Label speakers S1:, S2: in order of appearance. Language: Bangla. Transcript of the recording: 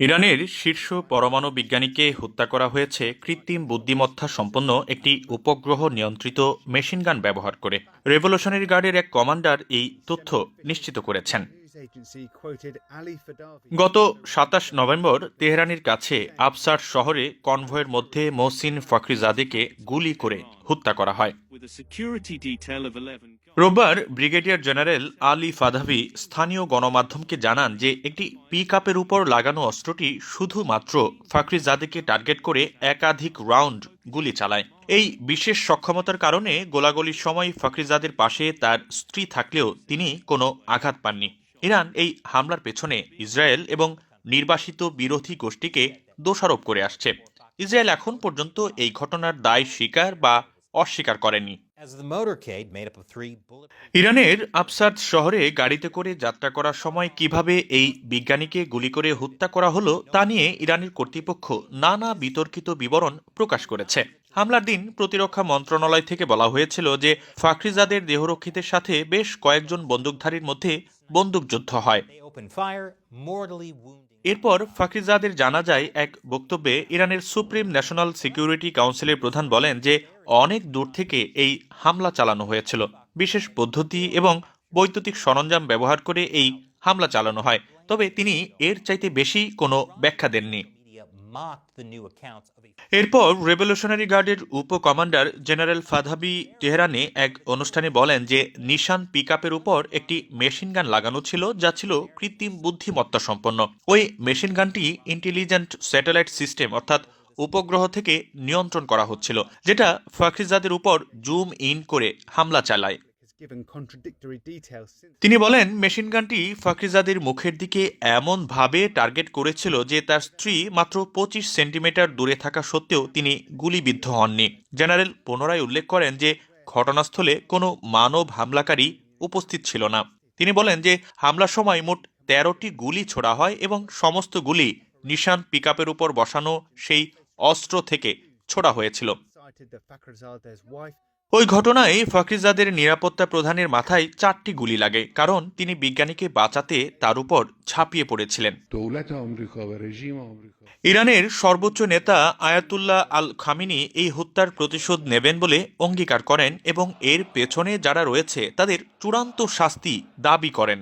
S1: ইরানের শীর্ষ পরমাণু বিজ্ঞানীকে হত্যা করা হয়েছে কৃত্রিম বুদ্ধিমত্তা সম্পন্ন একটি উপগ্রহ নিয়ন্ত্রিত মেশিনগান ব্যবহার করে। রেভলিউশনারি গার্ডের এক কমান্ডার এই তথ্য নিশ্চিত করেছেন। গত ২৭ নভেম্বর তেহরানের কাছে আফসার শহরে কনভয়ের মধ্যে মোহসিন ফখরিজাদেকে গুলি করে হত্যা করা হয়। রোববার ব্রিগেডিয়ার জেনারেল আলী ফাদাভি স্থানীয় গণমাধ্যমকে জানান যে একটি পিকআপের উপর লাগানো অস্ত্রটি শুধুমাত্র ফখরিজাদেকে টার্গেট করে একাধিক রাউন্ড গুলি চালায়। এই বিশেষ সক্ষমতার কারণে গোলাগুলির সময় ফখরিজাদের পাশে তার স্ত্রী থাকলেও তিনি কোনো আঘাত পাননি। ইরান এই হামলার পেছনে ইসরায়েল এবং নির্বাসিত বিরোধী গোষ্ঠীকে দোষারোপ করে আসছে। ইসরায়েল এখন পর্যন্ত এই ঘটনার দায় স্বীকার বা অস্বীকার করেনি। ইরানের আফসাদ শহরে গাড়িতে করে যাত্রা করার সময় কিভাবে এই বিজ্ঞানীকে গুলি করে হত্যা করা হলো তা নিয়ে ইরানের কর্তৃপক্ষ নানা বিতর্কিত বিবরণ প্রকাশ করেছে। হামলার দিন প্রতিরক্ষা মন্ত্রণালয় থেকে বলা হয়েছিল যে ফখরিজাদের দেহরক্ষীদের সাথে বেশ কয়েকজন বন্দুকধারীর মধ্যে বন্দুকযুদ্ধ হয়। এরপর ফখরিজাদের জানা যায় এক বক্তব্যে ইরানের সুপ্রিম ন্যাশনাল সিকিউরিটি কাউন্সিলের প্রধান বলেন যে অনেক দূর থেকে এই হামলা চালানো হয়েছিল। বিশেষ পদ্ধতি এবং বৈদ্যুতিক সরঞ্জাম ব্যবহার করে এই হামলা চালানো হয়, তবে তিনি এর চাইতে বেশি কোনো ব্যাখ্যা দেননি। এরপর রেভলিউশনারি গার্ডের উপ কমান্ডার জেনারেল ফাদাভি তেহরানে এক অনুষ্ঠানে বলেন যে নিশান পিকআপের উপর একটি মেশিনগান লাগানো ছিল, যা ছিল কৃত্রিম বুদ্ধিমত্তা সম্পন্ন। ওই মেশিনগানটি ইন্টেলিজেন্ট স্যাটেলাইট সিস্টেম অর্থাৎ উপগ্রহ থেকে নিয়ন্ত্রণ করা হচ্ছিল, যেটা ফখরিজাদের উপর জুম ইন করে হামলা চালায়। তিনি বলেন মেশিনগানটি ফখরিজাদের মুখের দিকে এমনভাবে টার্গেট করেছিল যে তার স্ত্রী মাত্র ২৫ সেন্টিমিটার দূরে থাকা সত্ত্বেও তিনি গুলিবিদ্ধ হননি। জেনারেল পুনরায় উল্লেখ করেন যে ঘটনাস্থলে কোনো মানব হামলাকারী উপস্থিত ছিল না। তিনি বলেন যে হামলার সময় মোট ১৩টি গুলি ছোড়া হয় এবং সমস্ত গুলি নিশান পিকআপের উপর বসানো সেই অস্ত্র থেকে ছোড়া হয়েছিল। ওই ঘটনায় ফখরিজাদের নিরাপত্তা প্রধানের মাথায় ৪টি গুলি লাগে, কারণ তিনি বিজ্ঞানীকে বাঁচাতে তার উপর ঝাঁপিয়ে পড়েছিলেন। ইরানের সর্বোচ্চ নেতা আয়াতুল্লাহ আল খামিনি এই হত্যার প্রতিশোধ নেবেন বলে অঙ্গীকার করেন এবং এর পেছনে যারা রয়েছে তাদের চূড়ান্ত শাস্তি দাবি করেন।